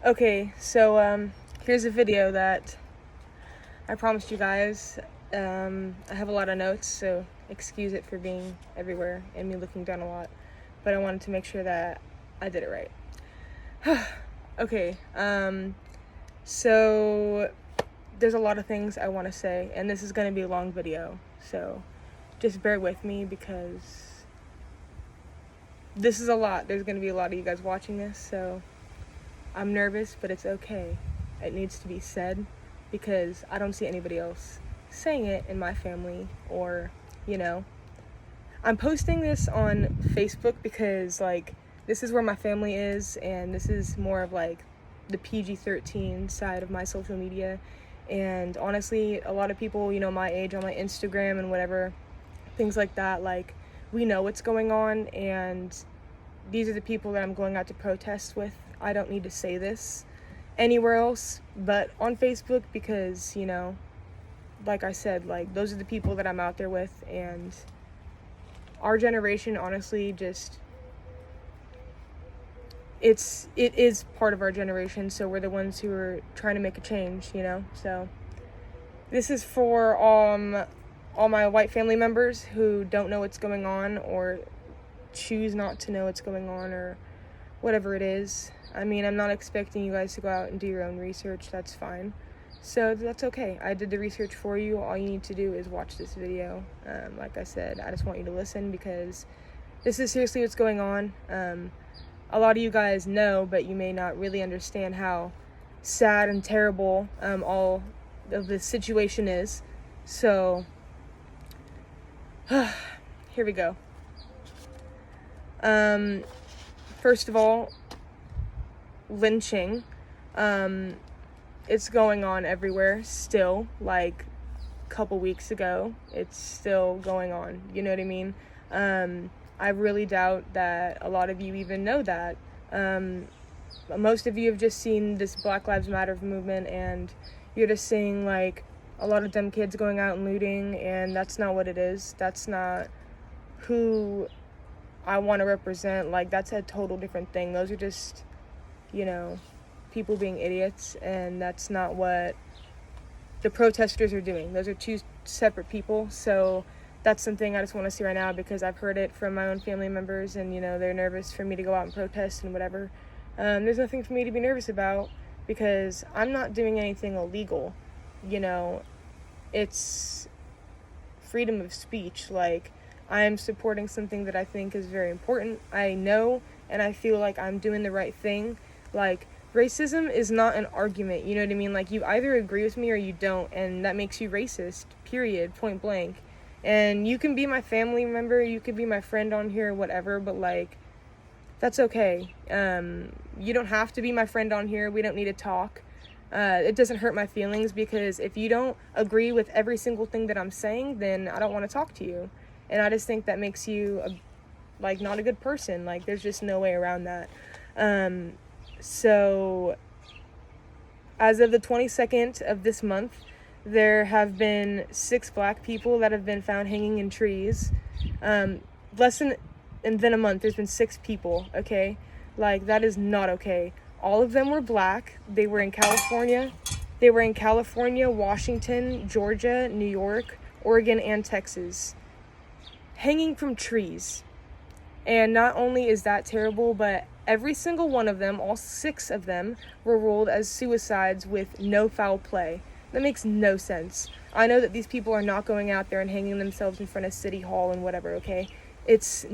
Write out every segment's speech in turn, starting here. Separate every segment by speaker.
Speaker 1: Okay, so here's a video that I promised you guys. I have a lot of notes, so excuse it for being everywhere and me looking down a lot, but I wanted to make sure that I did it right. Okay, so there's a lot of things I want to say, and this is going to be a long video, so just bear with me because this is a lot. There's going to be a lot of you guys watching this, so I'm nervous, but it's okay. It needs to be said because I don't see anybody else saying it in my family or, I'm posting this on Facebook because, this is where my family is, and this is more of, the PG-13 side of my social media. And honestly, a lot of people, my age on my Instagram and whatever, things like that, we know what's going on, and these are the people that I'm going out to protest with. I don't need to say this anywhere else but on Facebook because, like I said, those are the people that I'm out there with, and our generation, honestly, it is part of our generation, so we're the ones who are trying to make a change, so this is for all my white family members who don't know what's going on or choose not to know what's going on or whatever it is. I mean, I'm not expecting you guys to go out and do your own research. That's fine. So that's okay. I did the research for you. All you need to do is watch this video. Like I said, I just want you to listen because this is seriously what's going on. A lot of you guys know, but you may not really understand how sad and terrible all of this situation is. So, here we go. First of all, lynching. It's going on everywhere still. A couple weeks ago, it's still going on. You know what I mean? I really doubt that a lot of you even know that. Most of you have just seen this Black Lives Matter movement, and you're just seeing a lot of dumb kids going out and looting, and that's not what it is. That's not who I want to represent. That's a total different thing. Those are just, people being idiots, and that's not what the protesters are doing. Those are two separate people, so that's something I just want to see right now because I've heard it from my own family members, and, they're nervous for me to go out and protest and whatever. There's nothing for me to be nervous about because I'm not doing anything illegal. It's freedom of speech. I'm supporting something that I think is very important. I know and I feel like I'm doing the right thing. Racism is not an argument, you know what I mean? You either agree with me or you don't, and that makes you racist, period, point blank. And you can be my family member, you could be my friend on here, whatever, but that's okay. You don't have to be my friend on here. We don't need to talk. It doesn't hurt my feelings because if you don't agree with every single thing that I'm saying, then I don't want to talk to you. And I just think that makes you not a good person. There's just no way around that. So as of the 22nd of this month, there have been 6 black people that have been found hanging in trees. Less than a month, there's been 6 people, okay? That is not okay. All of them were black. They were in California. They were in California, Washington, Georgia, New York, Oregon, and Texas. Hanging from trees. And not only is that terrible, but every single one of them, all 6 of them, were ruled as suicides with no foul play. That makes no sense. I know that these people are not going out there and hanging themselves in front of City Hall and whatever, okay? It's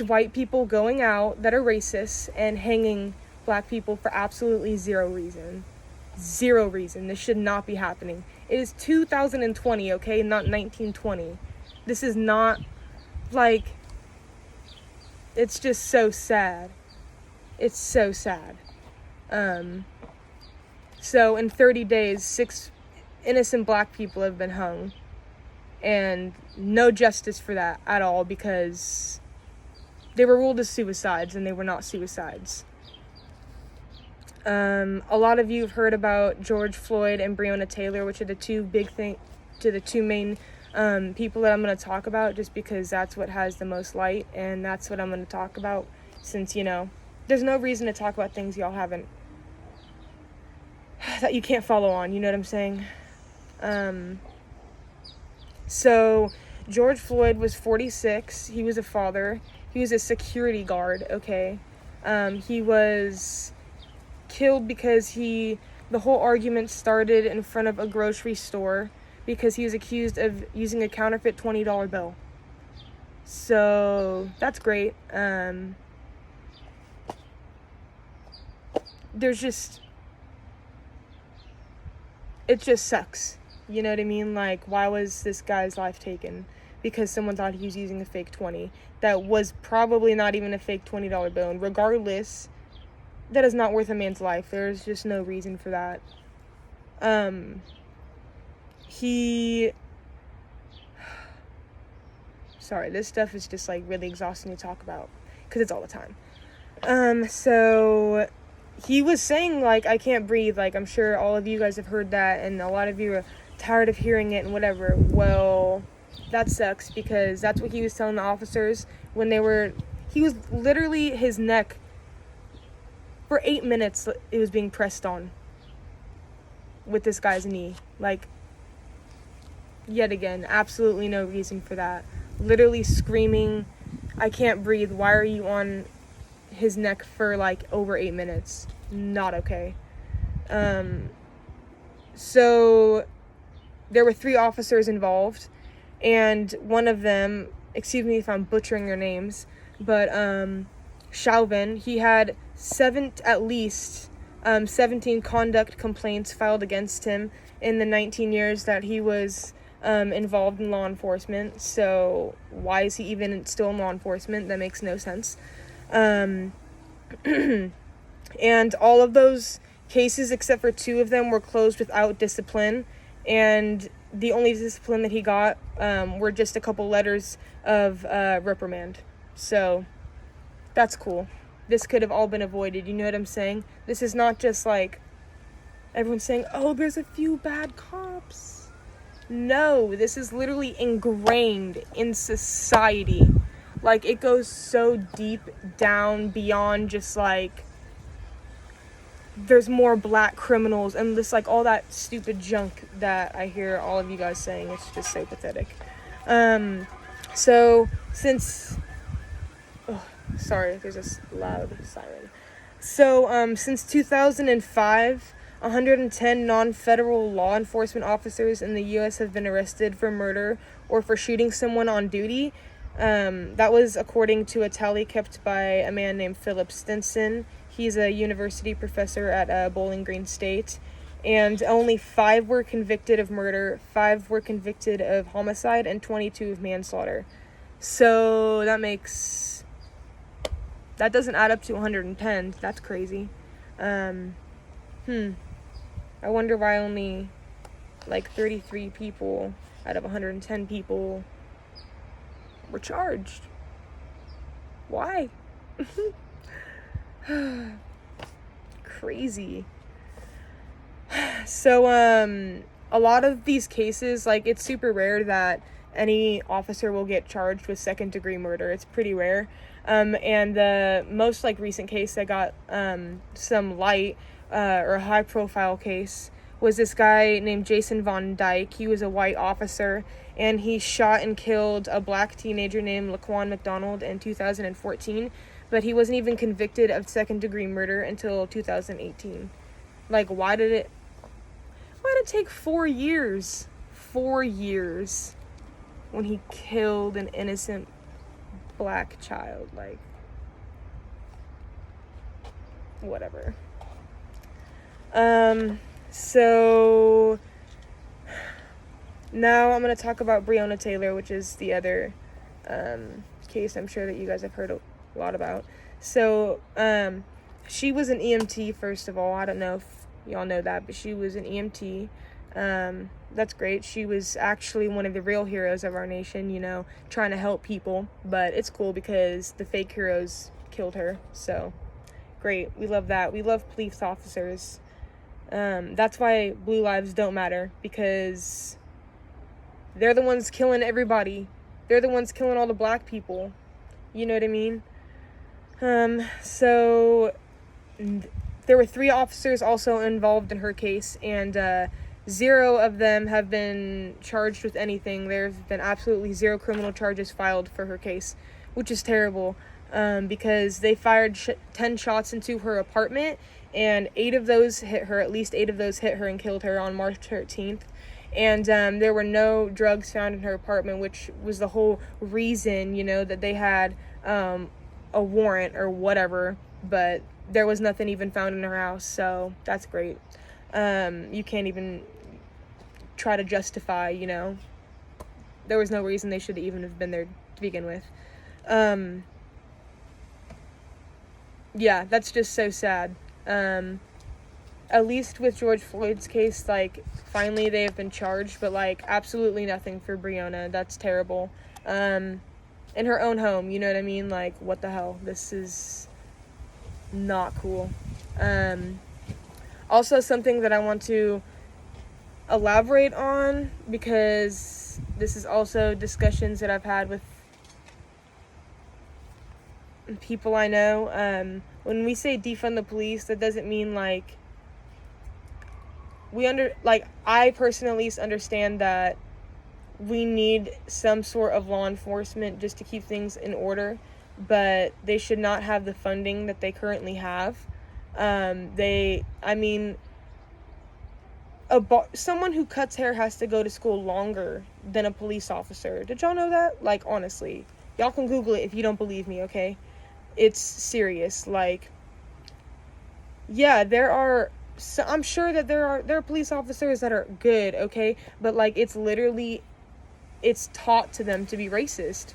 Speaker 1: white people going out that are racist and hanging black people for absolutely zero reason. Zero reason. This should not be happening. It is 2020, okay? Not 1920. This is not, it's just so sad. It's so sad. So in 30 days, 6 innocent black people have been hung. And no justice for that at all because they were ruled as suicides and they were not suicides. A lot of you have heard about George Floyd and Breonna Taylor, which are the two main people that I'm going to talk about just because that's what has the most light, and that's what I'm going to talk about since, there's no reason to talk about things y'all haven't, that you can't follow on, you know what I'm saying? So George Floyd was 46. He was a father. He was a security guard, okay? He was killed because the whole argument started in front of a grocery store because he was accused of using a counterfeit $20 bill. So that's great. It just sucks. You know what I mean? Like, why was this guy's life taken? Because someone thought he was using a fake 20. That was probably not even a fake $20 bill. And regardless, that is not worth a man's life. There's just no reason for that. Sorry, this stuff is just, like, really exhausting to talk about. Because it's all the time. So he was saying, like, I can't breathe. Like, I'm sure all of you guys have heard that, and a lot of you are tired of hearing it and whatever. Well, that sucks, because that's what he was telling the officers when he was literally, his neck, for 8 minutes, it was being pressed on with this guy's knee. Like, yet again, absolutely no reason for that. Literally screaming, I can't breathe. Why are you on his neck for, like, over 8 minutes? Not okay. So there were 3 officers involved, and one of them, excuse me if I'm butchering their names, but Chauvin, he had at least 17 conduct complaints filed against him in the 19 years that he was involved in law enforcement. So why is he even still in law enforcement? That makes no sense. And all of those cases, except for 2 of them, were closed without discipline, and the only discipline that he got were just a couple letters of reprimand. So that's cool. This could have all been avoided, you know what I'm saying? This is not just like everyone's saying, oh, there's a few bad cops. No, this is literally ingrained in society. Like, it goes so deep down beyond just, like, there's more black criminals and this, like, all that stupid junk that I hear all of you guys saying. It's just so pathetic. So, sorry, there's this loud siren. So, since 2005, 110 non-federal law enforcement officers in the U.S. have been arrested for murder or for shooting someone on duty. That was according to a tally kept by a man named Philip Stinson. He's a university professor at Bowling Green State. And only 5 were convicted of murder, 5 were convicted of homicide, and 22 of manslaughter. So that doesn't add up to 110. That's crazy. I wonder why only, like, 33 people out of 110 people were charged. Why? Crazy. So, a lot of these cases, like, it's super rare that any officer will get charged with second-degree murder. It's pretty rare. And the most, like, recent case that got some light, or a high-profile case, was this guy named Jason Von Dyke. He was a white officer, and he shot and killed a black teenager named Laquan McDonald in 2014, but he wasn't even convicted of second-degree murder until 2018. Like, why did it take 4 years? 4 years when he killed an innocent black child. Like, whatever. So now I'm going to talk about Breonna Taylor, which is the other case I'm sure that you guys have heard a lot about. So she was an EMT, first of all. I don't know if y'all know that, but she was an EMT. That's great. She was actually one of the real heroes of our nation, you know, trying to help people. But it's cool because the fake heroes killed her. So great. We love that. We love police officers. That's why blue lives don't matter, because they're the ones killing everybody. They're the ones killing all the black people. You know what I mean? So there were 3 officers also involved in her case, and 0 of them have been charged with anything. There have been absolutely 0 criminal charges filed for her case, which is terrible, because they fired 10 shots into her apartment, and 8 of those hit her. At least 8 of those hit her and killed her on March 13th. And there were no drugs found in her apartment, which was the whole reason, that they had a warrant or whatever, but there was nothing even found in her house, so that's great. You can't even try to justify, there was no reason they should even have been there to begin with. Yeah, that's just so sad. At least with George Floyd's case, finally they have been charged, but, absolutely nothing for Breonna. That's terrible. In her own home, you know what I mean? What the hell? This is not cool. Also, something that I want to elaborate on, because this is also discussions that I've had with people I know. When we say defund the police, that doesn't mean I personally at least understand that we need some sort of law enforcement just to keep things in order, but they should not have the funding that they currently have. Someone who cuts hair has to go to school longer than a police officer. Did y'all know that? Honestly. Y'all can Google it if you don't believe me, okay? It's serious. Yeah, I'm sure that there are police officers that are good, okay? But, it's taught to them to be racist.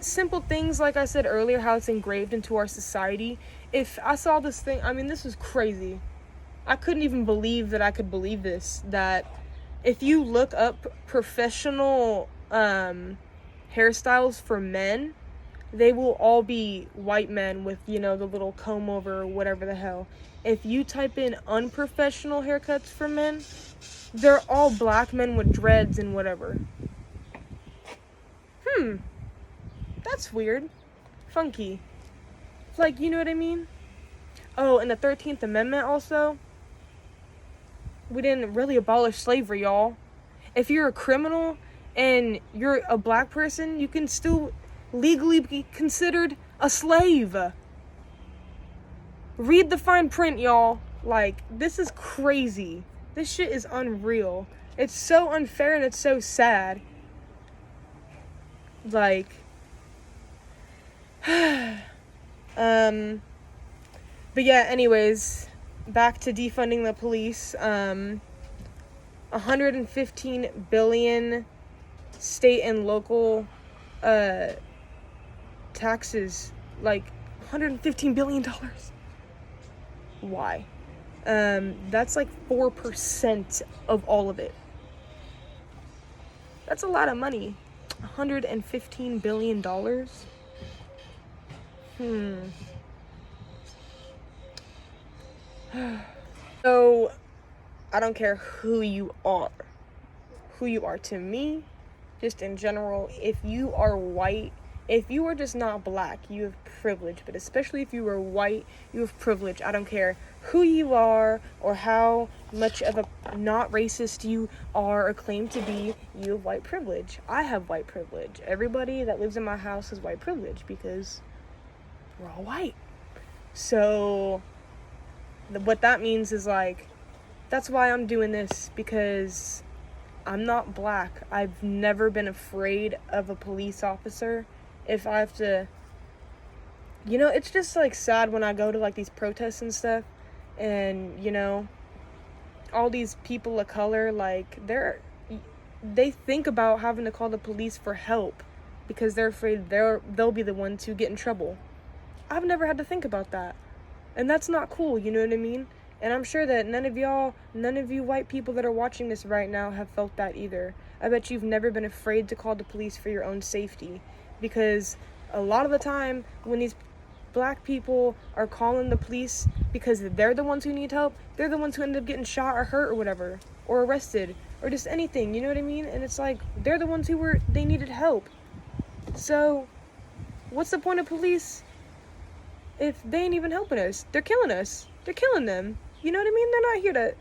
Speaker 1: Simple things, like I said earlier, how it's engraved into our society. If I saw this thing, this was crazy. I couldn't even believe that I could believe this, that if you look up professional hairstyles for men, they will all be white men with, the little comb over or whatever the hell. If you type in unprofessional haircuts for men, they're all black men with dreads and whatever. That's weird. Funky. You know what I mean? Oh, and the 13th Amendment also. We didn't really abolish slavery, y'all. If you're a criminal and you're a black person, you can still legally be considered a slave. Read the fine print, y'all. This is crazy. This shit is unreal. It's so unfair and it's so sad. But yeah, anyways, back to defunding the police. 115 billion state and local taxes, $115 billion. Why? That's 4% of all of it. That's a lot of money. $115 billion. So, I don't care who you are. To me, just in general, if you are white, if you are just not black, you have privilege. But especially if you are white, you have privilege. I don't care who you are or how much of a not racist you are or claim to be, you have white privilege. I have white privilege. Everybody that lives in my house has white privilege because we're all white. So what that means is that's why I'm doing this, because I'm not black. I've never been afraid of a police officer. If I have to, it's just sad when I go to these protests and stuff, and all these people of color, they think about having to call the police for help because they're afraid they'll be the one to get in trouble. I've never had to think about that, and that's not cool. You know what I mean? And I'm sure that none of you white people that are watching this right now have felt that either. I bet you've never been afraid to call the police for your own safety, because a lot of the time when these black people are calling the police because they're the ones who need help, they're the ones who end up getting shot or hurt or whatever, or arrested, or just anything, you know what I mean? And it's they're the ones they needed help. So what's the point of police if they ain't even helping us? They're killing us. They're killing them. You know what I mean? They're not here to,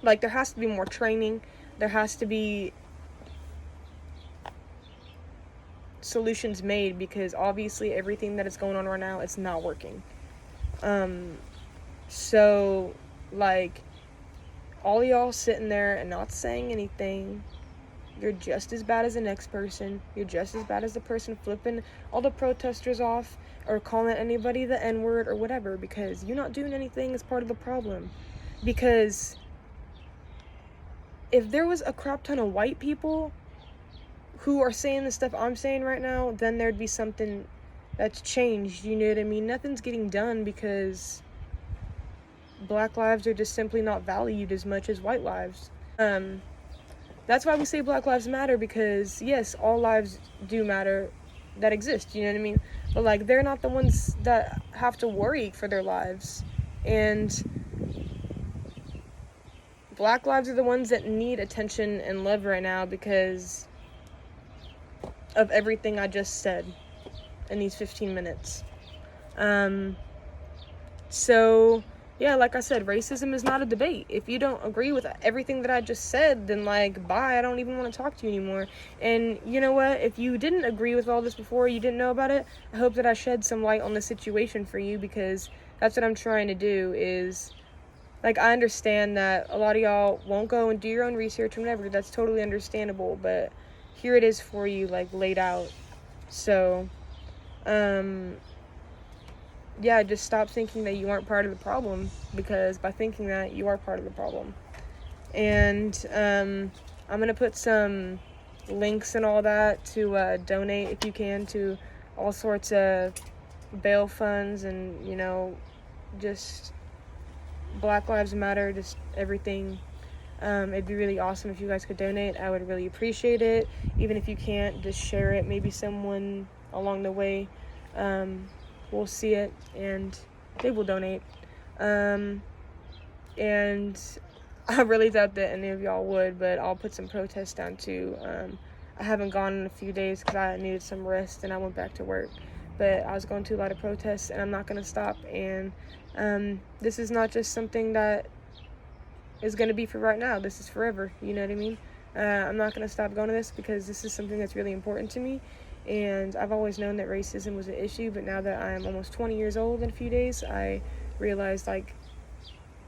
Speaker 1: like, there has to be more training. There has to be solutions made, because obviously everything that is going on right now, it's not working. So, like, all y'all sitting there and not saying anything, you're just as bad as the next person. You're just as bad as the person flipping all the protesters off or calling anybody the N-word or whatever, because you're not doing anything as part of the problem. Because if there was a crap ton of white people who are saying the stuff I'm saying right now, then there'd be something that's changed, you know what I mean? Nothing's getting done because black lives are just simply not valued as much as white lives. That's why we say Black Lives Matter, because yes, all lives do matter that exist, you know what I mean? But, like, they're not the ones that have to worry for their lives. And black lives are the ones that need attention and love right now because of everything I just said in these 15 minutes. So, yeah, like I said, racism is not a debate. If you don't agree with everything that I just said, then, like, bye, I don't even want to talk to you anymore. And you know what? If you didn't agree with all this before, you didn't know about it, I hope that I shed some light on the situation for you, because that's what I'm trying to do is, like, I understand that a lot of y'all won't go and do your own research or whatever. That's totally understandable, but here it is for you, like, laid out. So, yeah, just stop thinking that you aren't part of the problem, because by thinking that, you are part of the problem. And I'm going to put some links and all that to donate, if you can, to all sorts of bail funds and, you know, just Black Lives Matter, just everything. It'd be really awesome if you guys could donate. I would really appreciate it. Even if you can't, just share it. Maybe someone along the way will see it and they will donate. And I really doubt that any of y'all would, but I'll put some protests down too. I haven't gone in a few days because I needed some rest and I went back to work. But I was going to a lot of protests and I'm not going to stop. And this is not just something that is going to be for right now. This is forever, you know what I mean? I'm not going to stop going to this because this is something that's really important to me. And I've always known that racism was an issue, but now that I'm almost 20 years old in a few days, I realized, like,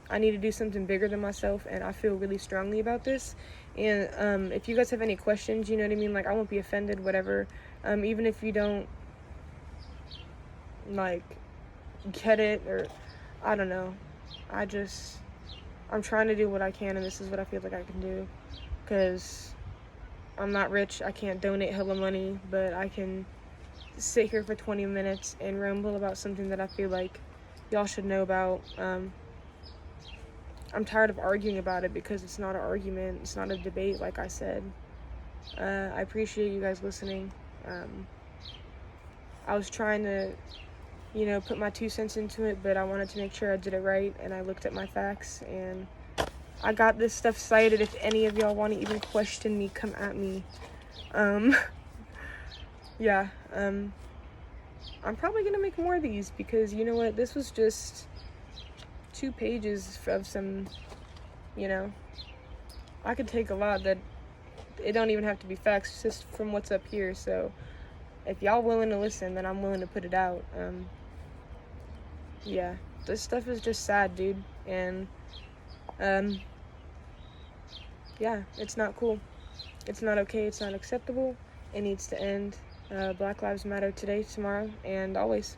Speaker 1: I need to do something bigger than myself, and I feel really strongly about this. And if you guys have any questions, you know what I mean, like, I won't be offended, whatever. Even if you don't, like, get it, or I don't know. I'm trying to do what I can, and this is what I feel like I can do, because I'm not rich. I can't donate hella money, but I can sit here for 20 minutes and ramble about something that I feel like y'all should know about. I'm tired of arguing about it because it's not an argument. It's not a debate, like I said. I appreciate you guys listening. I was trying to, you know, put my 2 cents into it, but I wanted to make sure I did it right, and I looked at my facts, and I got this stuff cited. If any of y'all want to even question me, come at me. Yeah, I'm probably gonna make more of these, because you know what, this was just 2 pages of some, you know, I could take a lot that it don't even have to be facts, just from what's up here. So if y'all willing to listen, then I'm willing to put it out. Yeah, this stuff is just sad, dude, and yeah, it's not cool. It's not okay. It's not acceptable. It needs to end. Black Lives Matter today, tomorrow, and always.